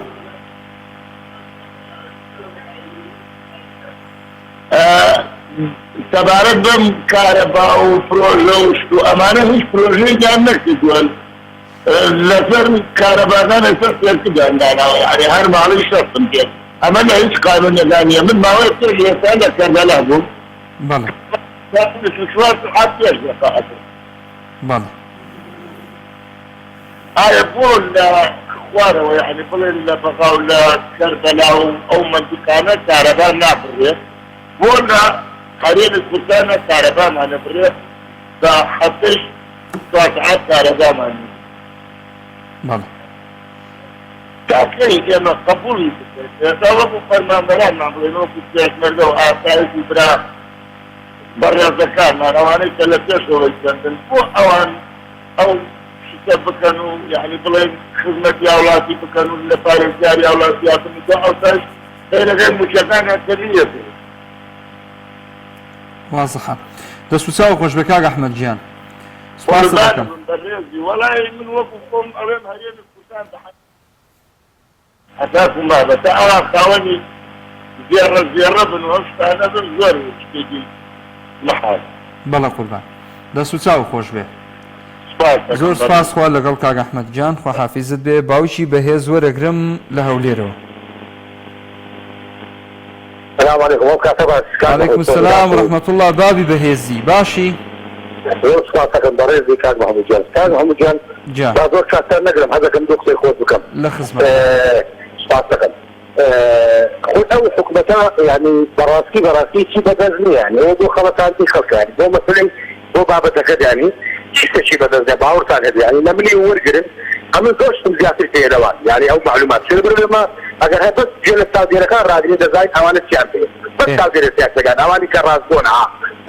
سەبارەت بەم کارەبا و پرۆژە و شت و ئەمانە هیچ پرۆژەیەکیان نەکردووە لەسەر کارەباکان لەسەر سێرکردانداناوە یعنی هەر ماڵی شەستم پێ ئەمە لە هیچ قانونیەکان نییە من ماوەی تر ئێستا لە کەربەلا بووم بەڵێ بەڵێ ئایا بۆ لە خوارەوە یعنی بڵێن لە بەغا و لە کەربەلا و ئەو مەنتیقانە کارەبا نابڕێت بۆ لە هەرێمی کوردستانە کارەبامانە بڕێت بە هەفتەی 4 ساعات کارەبامان بەڵێ تاکەی ئێمە قبوڵی بکرێت ئێستا وەکو فەرمانبەرانمان بڵێن وەکو پێشمەرگە و ئاسایشی برا بەڕێزەکانمان ئەوانەی کە لە پێشەوەی کەندن بۆ ئەوان ئەو شتە بکەن و یعنی بڵێن خزمەتی هاوڵاتی بکەن و لە پارێزگاری هاوڵاتیاتن و ئەوساش سەیرەکەی موچەکانیان کردیە بێت وازەخە دەست و چاو خۆش بێ کاک ئەحمەد گیان سپاس دەکەم بەڕێزی وەڵای من وەکو خۆم ئەڵێم هەرێمی کوردستان حەساکم بابەتە ئەوان خاوەنی زێڕە بن و ئەم شتانە بن زۆر شتێکی محال بەڵێ قوربان دەست و چاو خۆش بێ زۆر سپاس خوا لەگەڵ کاک ئەحمەد گیان خوا حافیزت بێ باوکی بەهێز وەرەگرم لە هەولێرەوە عەلەیکم سەلام ورحمەتوڵڵا بابی بەهێزی باشی زۆر سپاس دەکەم بەڕێزی کاک محەممەد گیان کاک محەممەد گیان با زۆر کاتەر نەگرم حەزەکەم دوو قسەی خۆت بکەم لە خزمەت سپاس دەکەم خۆی ئەو حکوومەتە یعنی بەڕاستی چی بەدەست نییە یعنی ئەوە بۆ خەڵەتانی خەڵکانی بۆ مەسەلەی بۆ بابەتەکە دانی چی بەدەست نییە باوەڕتان هەبێ یعنی لە منی وەرگرن ئەمە زۆر شتم زیاتر پێدەوات یعنی ئەو معلومات چ لەبەرەوە ئەگەر هەیە بەس جێ لە چاودێرەکان ڕاگرێ دەزانین ئەوانە چیان پێ بەس چاودێرە سیاسەکان ئەوانی کە ڕاستبوون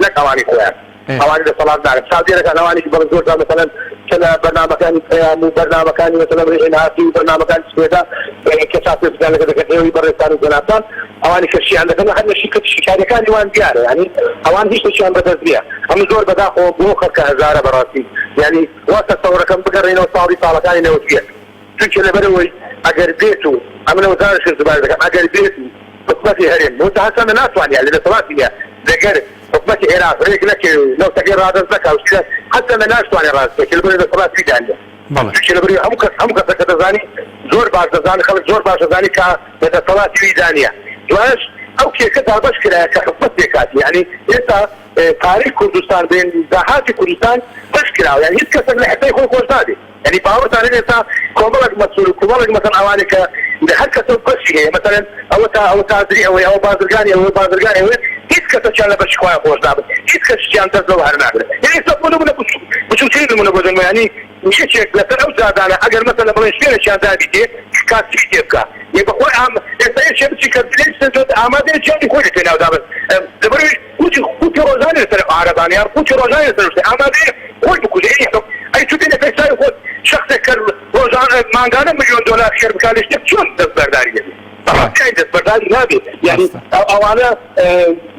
نەک ئەوانی خۆیان ئەوانی دەسەڵات ناگەن چاودێرەکان ئەوانێکی بەڵێن زۆر مثلەن کە لە بەرنامەکانی پەیام و بەرنامەکانی مثلەن ڕێژێنهاتی و بەرنامەکانی سوێدا کە چاپێزگانەکە دەکەن ئێوەی بەڕێستان و جەنابان ئەوانی کە شیان دەکەن هەر لە شیکاریەکانی وان دیارە یعنی ئەوان هیچ شتێکیان بەدەست نییە ئەمە زۆر بەداخەوە بۆ خەڵکە هەزارە بەڕاستی یعنی وا تەسەوڕەکەم بگەڕێنەوە ساڵەکانی نەوەسیە چونکە لەبەرەوەی ئەگەر بێت و ئەمە وەزارە شێرزبان دەکەم ئەگەر بێت و حکومەتی هەرێم متحەسەنە ناتوانێت لە دەسەڵاتی نییە دەگەر حکومەتی عێراق ڕێک نەکرد و نەوتەکەی ڕادەست نەکات حتى ما ناشتوانێت ڕاستێک لەبەرەوەی دەسەڵاتی دانیە چونکە لەبەرەوەی هەموو کەسەکە دەزانی زۆر باش دەزانێت خەڵک زۆر باش دەزانی کە لە دەسەڵاتی دانیە دوایش ئەو کێکە دابەش کرایە کە حکومەت پێکاتی یعنی ئێستا تاریخ کوردستان بین داهاتی کوردستان بەش کراوە یعنی هیچ کەسێک لە حتەی خۆی خۆش نادێت يعني باورتان ئێستا کۆمەڵێک مەسئول کۆمەڵێک مەسەن ئەوانە کە هەر کەسە بەشی هەیە مەسەلەن ئەوە تازری ئەوە بازرگانی ئەوە هیچ کەسێکیان لە بەشی خۆیان خۆش نابێت هیچ کەسێکیان دەست لەوە هەر ناگرێت یعنی ئێستا بۆ بچووکترین نمونە بۆ دەنمە یعنی یەکێک لەسەر ئەو جادانە ئەگەر مەسەلەن بڵێن شوێنێکیان دابی دێ کاتی تێ بکە بەخۆی ئێستا یەکێ بچی کە ئامادەیە جیانی خۆی لە پێناو دابێت لەبەرەوەی قوتی ڕۆژانێ لەسەر عارەبان یان قوتی ڕۆژانێ لەسەر ئامادەیە خۆی بکوژێ ئەی تو بینە پێسای خۆت شخصێک کە ڕۆژان مانگانە ملیۆن دۆلار خێر بکات لە شتێک چۆن دەستبەرداری دەبێت كاين دەستبەرداری نابێت يعني ئەوانە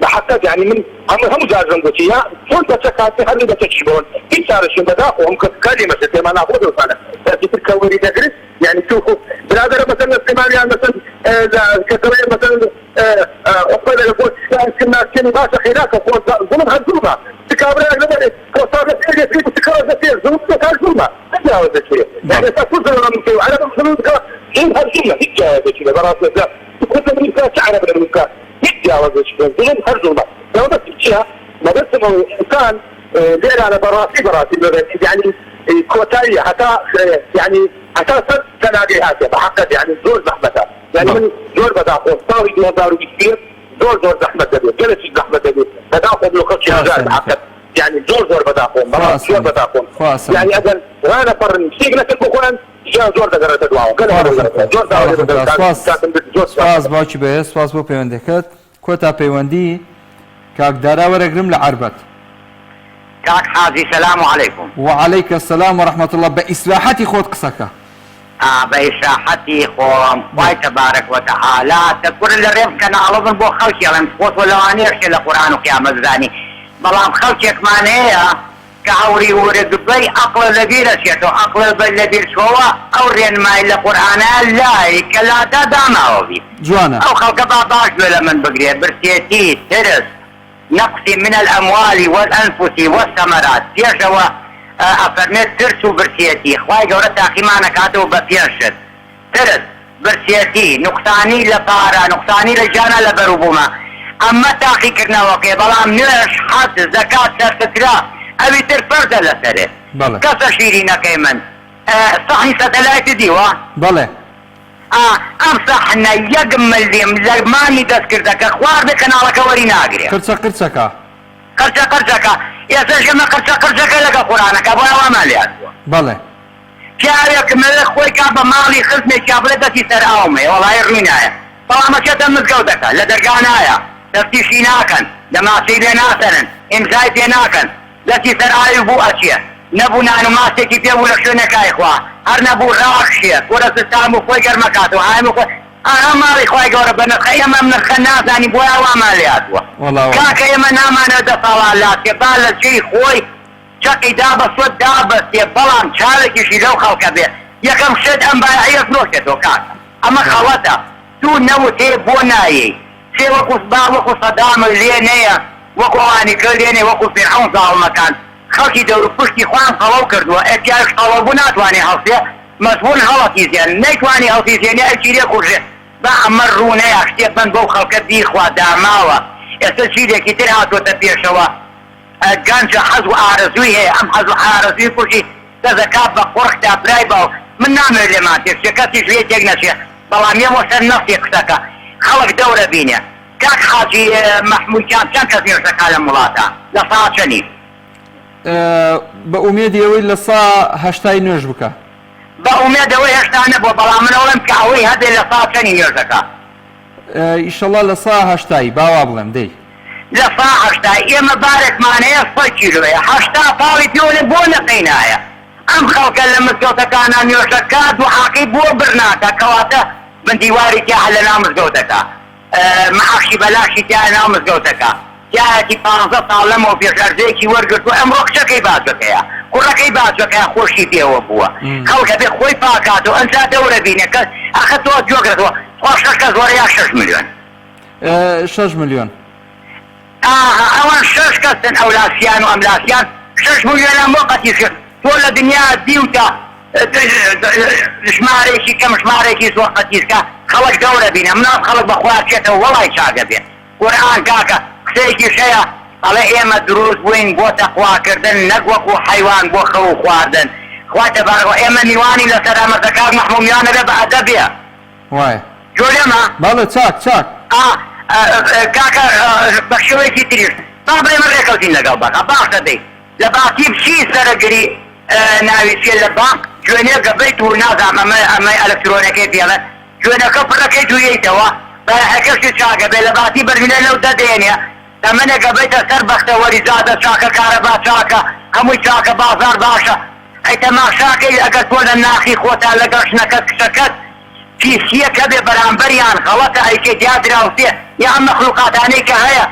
بەحەقەت يعني من هەموو جارم گوتی یا چۆن بەچە کاتێ هەر بەچەکی بۆن هیچ چارەشم بەداخۆ ئەم کاری مەسە تێمان ناخۆ دەوسانە تر کە وەری دەگرێت يعني تو برادر مثلا سليمانيان مثلا كترين مثلا أقبل الأقوال كنا باشا خلاك ظلم هالظلمة تكابر لبني وصارت إيه يفيد تكابر ذاتير ظلم هالظلمة تجاوز الشيء يعني تقول ظلم من كيو على ظلم ظلم هالظلمة تجاوز الشيء براسه لا تقول من المكان شعر من المكان تجاوز الشيء ظلم هالظلمة لو بس تجيها ما بس إنه كان دير على براسي يعني كوتاية حتى يعني حتى صد تناقي هاتي بحقد يعني زور زحمتها يعني من زور بداخل طاوي دور دارو كثير زور زحمة دبي جلس زحمة دبي بداخل لوقت شهر بحقد يعني زور بداخل زور بداخل يعني أجل وانا فرن سيجنة البخوان جاء زور دقرة تدواو زور دارو سپاس باوکی بێ سپاس بۆ پەیوەندەکەت کۆتا پەیوەندی کاک دارا وەرەگرم لە عەربەت. كاك حاجي السلام عليكم. وعليك السلام ورحمة الله. بإصلاحتي خود قصك. بإصلاحتي خوم واي تبارك وتعالى تذكر الريم كان على ظن بو خلقي لم تفوت ولا اني اخشى القرآن وقيام الزاني بلام خلقك ما نهي كعوري ورد بي عقل لبير شيتو عقل لبير شوا او رين ما إلا قرآن لا كلا داما وبي جوانا او خلق بعضاش ولا من بقرية برسيتي ترس نقص من الأموال والأنفس والثمرات يشوى أفرميت ترسو برسيتي خواهي قولتا أخي معنا كاتو بفيرشد ترس برسيتي نقصاني لطارة نقصاني لجانا لبروبوما أما تاخي كرنا وقي بلام نرش حد زكاة سرفترا أبي ترفرد لسره كسا شيرينا كيمن صحني ستلايت ديوة بله امسحنا يقمل لماني تذكر ذاك اخوار بكنالك ورينا اقري قرصك يا سجل قرصك لك قرانك ابو مالي بله شايك من اخوي كاب مالي خزني شابلتي سر اومي والله يرمينا طبعا ما شتم مزقودك لدرقانايا تفتيشيناكن دماسيلي ناسن امزايتيناكن التي سر ايبو اشياء نبونا انو ما سيكي بيو لخشونك يا اخوة هر نبو راخشية ورس السلام خوي قرمكاتو هاي مخوي انا مالي خوي قربنا خيما من الخناس يعني بويا وعمالياتو كاكا يما نامانا دفالات يبال الشي خوي شاكي دابس ود دابس يبالان شاركي شي لو خلق به يكم شد ام بايعية نوشتو كاكا اما خوتا تو نوتي بونايي سي وقو صباح وقو صدام اللينية وقو اني كليني وقو فرعون صار المكان خلقي دور پشتی خوان خلاو کردووە ئەتیاش خەڵەبوو ناتوانێ هەڵسێ مەزبوون هەڵەتی زیان نەیتوانی هەڵتی زیێنێ ئەچیرێ کوژێ با ئەمە ڕوونەیە شتێک بن بەو خەڵکە بیخوا داماوە ئێستا چیرێکی تر هاتوۆتە پێشەوە گەنجە حەز و ئارەزووی هەیە ئەم حەز و ئارەزووی کوژی دەزەکات بە قوڕکدا برای باو من نامێت لێمان تێکچێ کەسیش لێ تێک نەچێ بەڵام یەمە سەر نەفتی قسەکە خەڵک دەورە بینێ کاک حاجی مەحموودجان چەند کەس نێرسەکا لە وڵاتە لە ساعت چەندی بە ئومێدی ئەوەی لە سا هەشتای نوێژ بکە بە ئومێدەوەی هەشتا نەبووە بەڵام منەوەڵم کە ئەوەی هەبێ لە سا چەندی نوێژەکە ئیشەڵا لە سا هەشتایی باوا بڵێم دەی لە سا هەشتای ئێمە بارێکمانەیە 100 کیلۆیە هەشتا پاڵی پیۆنە بۆ نەقینایە ئەم خەڵکە لە مزگەوتەکانە نوێژەکە دوعاقی بۆ برناکە کەواتە بندیواری تیا لە ناو مزگەوتەکە معاشی بەلاشی تیا لە ناو مزگەوتەکە جاهتی 15 ساڵ لەمەوە پێشەرزەیەکی وەرگرتووە ئەمڕۆ کچەکەی باشەکەیە کوڕەکەی باشەکەیە خۆشی پێوە بووە خەڵکە بێ خۆی پاکاتەوە ئەنجا دەورە بینێ کەس ئەخە تۆ جۆگرێتەوە خۆ 6 کەس وەرەیە 6 ملیۆن 6 ملیۆن ئەوان 6 کەسن ئەو لاسیان و ئەم لاسیان 6 ملیۆنە بۆ قەتیشکرد تۆ لە دنیا دیوتە ژمارێکی کەم ژمارێکی زۆر قەتیشکە خەڵک دەورە بینێ مناڵ خەڵک بەخوا چێتەوە وەڵای چاگە بێ قورئان کاکە قسەیەکی شەیە ئەڵێ ئێمە دروست بووین بۆ تەقواکردن نەک وەکو حەیوان بۆ خەو خواردن خوا تەبارەکەوە ئێمە میوانی لەسەر ئەمەدە کاک مەحمومیانە بێ بە ئەدەبێ وایە جۆرێمە بەڵێ چاک کاکە بە شێوەیەکی تریش با بڵێ من ڕێکەوتین لەگەڵ بەکە باشە دەی لە باقی بچی سەرەگری ناویچێ لە باق جوێنێکە بیت و نازانم ئەمەی ئەلەکترۆنەکەی پێڵێ جوێنەکە پڕەکەی تویەیتەوە بەهەکەشی چاکە بێ لە باتی بەرمینە لەو دەدێنێ تەمەنێکە بیتە سەر بەختەوەری زادە چاکە کارەبا چاکە هەمووی چاکە بازار باشە ئەی تەماشاکەی ئەگەر تۆ لە ناخی خۆتا لەگەڵ شنەکەت کشەکەت پیسیەکە بێ بەرامبەریان خەڵەتە ئەیکێ دیادراوتێ یا ئەم مەخلوقاتانەی کە هەیە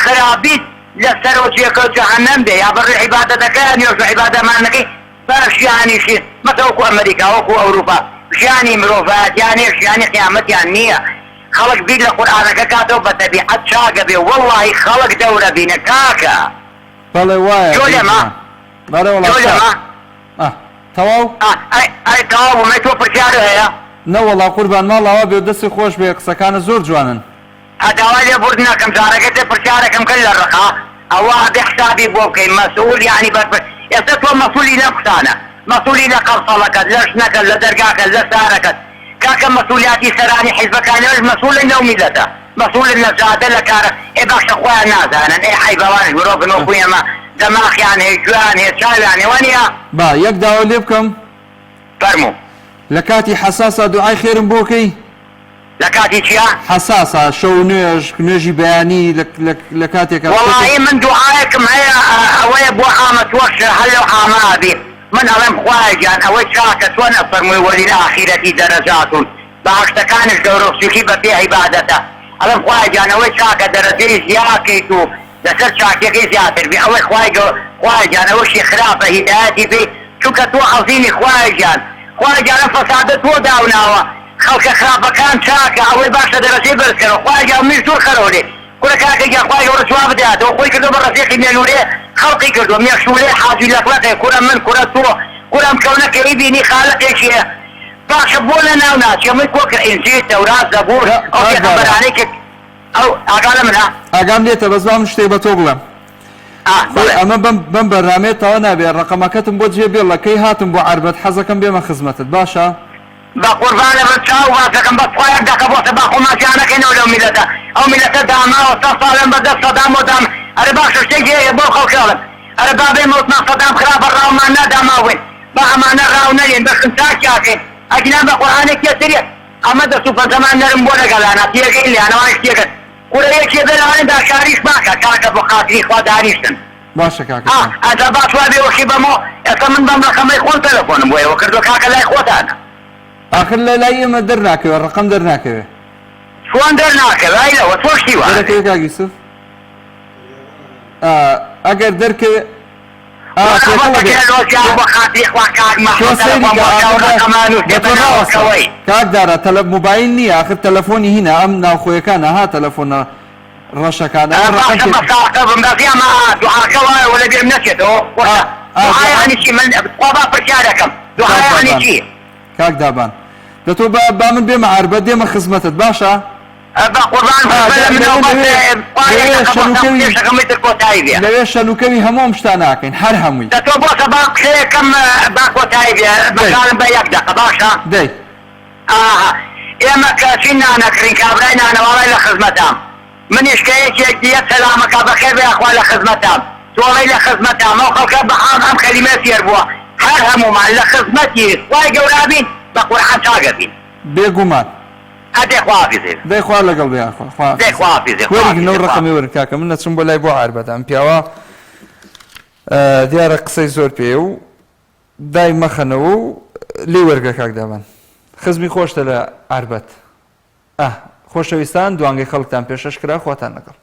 خرابیت لە سەرۆچیەکە جەهەنەم بێ یا بەڕێ عیبادەتەکە نوێژ عیبادەمانەکەی باشیانیشی مەتە وەکو ئەمریکا وەکو ئەوروپا ژیانی مرۆڤایەتیانێ ژیانی قیامەتیان نییە خەڵک بیر لە قورئانەکە کاتەوە بە تەبیعەت چاکە بێ وەڵڵاهی خەڵک دەورە بینە کاکە بەڵێ وایە جۆ لێمە تەواو ئەی تەواو بوومە تۆ پرسیارە هەیە نەوەڵا قوربان ماڵاوە بێ دەستی خۆش بێ قسەکانە زۆر جوانن هەداوای لێ بورد ناکەم جارەکە تێ پرسیارەکەم کرد لە ڕقا ئەوە بێ حسابی بۆ بکەین مەسئول یعنی ئێستا تۆ مەسئولی لەم قسانە مەسئولی لە قەڵسەڵەکەت لە شنەکەت لە دەرگاکەت لە سارەکەت کاکە مەسئولیاتی سەرانی حیزبەکانەوەش مەسئولن لەو میلەتە مەسئولن لە جادە لە کارە ئێ باشە خۆیان نازانن ئێ حەیبەوانش مرۆڤن وەکو ئێمە دەماخیان هەیە گویان هەیە چاویان هێوە نییە با یەک داوا لێ بکەم فەرموو لە کاتی حەساسە دوعای خێرم بۆکەی لە کاتی چیا؟ حەساسە شەو نوێژی بەیانی لە کاتێکە وەڵی من دوعایەکم هەیە ئەوەیە بۆ ئامەتوەش هەر لەو ئامابی من ئەڵێم خوای گیان ئەوەی چاکە تۆ نەفەرمووی وەلی لە ئاخیرەتی دەرەجاتون باشتەکانش گەورە و سوکی بە پێ عیبادەتە ئەڵێم خوای گیان ئەوەی چاکە دەرەجەی زیاکەیت و لەسەر چاکەکەی زیاتر بێ ئەوەی خوای گیان ئەوەشی خراپە هیدایەتی بێ چونکە تۆ حەزینی خوای گیان خوای گیانە فەسادە تۆ داوناوە خەڵکە خراپەکان چاکە ئەوەی باشە دەرەجەی بەرزکەنەوە خوای گیان میش دوور خەرەوە لێ کورە کاکە گیان خوای گەورە چوا بداتەوە خۆی کردو بە ڕەفیقی مێنوورێ خەڵقی کردو مێخشولێ حاجی لەقلەقێ کورە من کورە تۆ کورەم کەونەکەی بینی خالقێکیە باشە بۆ لە ناو ناچێ من کۆکە ئینجیل تەورات زەبور ئەو پێغەمبەرانەی کە ئەو ئاگا لە منە ئاگام لێتە بەس با من شتێک بە تۆ بڵێم ئەمە بەم بەرنامەیە تەوا نابێت ڕقەمەکەتم بۆ جێ بێڵە کەی هاتم بۆ عربەت حەزەکەم بێمە خزمەتت باشە بە قوربانە بە چاو باسەکەم بە خۆیان دەکە بۆتە با خۆماچیانەکەینەوە لەو میلەتە ئەو میلەتە داماوە سە ساڵێن بەدەست سەدام و دام ئەرە باشە شتێکی هەیە بۆ خەڵکەڵم ئەرە بابێ مەوتمان سەدام خراپە ڕاومان ناداماوێن با ئەمانە ڕاو نەرێن بەخن چاکیاکەین ئەگینان بە قورئانێکی تریە ئەمە دەست و پەنجەمان نەرم بۆ لەگەڵانە تێگەی لیانەوانش تێگەن قورەیەکی بێلاوانێدا شاریش باکە کاکە بۆ خاتری خوا دانیشتن باشە کاکە ئەجا باش وا بێوەشی بەمەوە ئێستا من بەم ڕەقەمەی خۆن تەلەفۆنم بۆ ئێوە کردو کاکە لای خۆتانە آخر لە لای ئێمە دەرناکەوێت ڕقەم دەرناکەوێت چۆن دەرناکەوێت ئایلەوە تۆشتی وە دەرەکەوێت کاک یوسف ئەگەر دەرکەوێت کاکدارە تەلەب موبایل نییە آخر تەلەفۆنی هینە ئەم ناوخۆیەکانە ها تەلەفۆنە ڕەشەکانە دوعاکەوە لە بێم نەچێتەوە دوعایانی چی من با پرسیارەکەم دوعایانی چی کاک دابان دەتۆ با من بێمە عربەت دێمە خزمەتت باشە لەوێ شەنوکەوی هەموو ئەم شتان ناکەین هەر هەمووی دەتۆ بۆسە با قسەیەکەم با کۆتایی بێ بەکارم بە یەک دەقە باشە دەی ئێمە کەچی نانەکرین کابرای نانەوەڵی لە خزمەتام منیش کە یەکێک دیە سەلامەکە بەخێر بێ ئەخوا لە خزمەتام تۆڵی لە خزمەتام ئەو خەڵکە بەحام ئەم کەلیمە فێر بووە هەر هەموومان لە خزمەتی وای گەورابین بە قورئان چاگەبین بێگومان ئەدێ خوافیزێ دەی خوا لەگەڵ بێ دەی خوافیزێ وەرگنەوە ڕقەمی وەرن کاکە من نەچم بۆ لای بۆ عربەت ئەم پیاوە دیارە قسەی زۆر پێ و دای مەخەنەوە و لێ وەرگە کاک دابان خزمی خۆشتە لە عربەت خۆشەویستان دوانگەی خەڵکتان پێشەش کرا خواتان لەگەڵ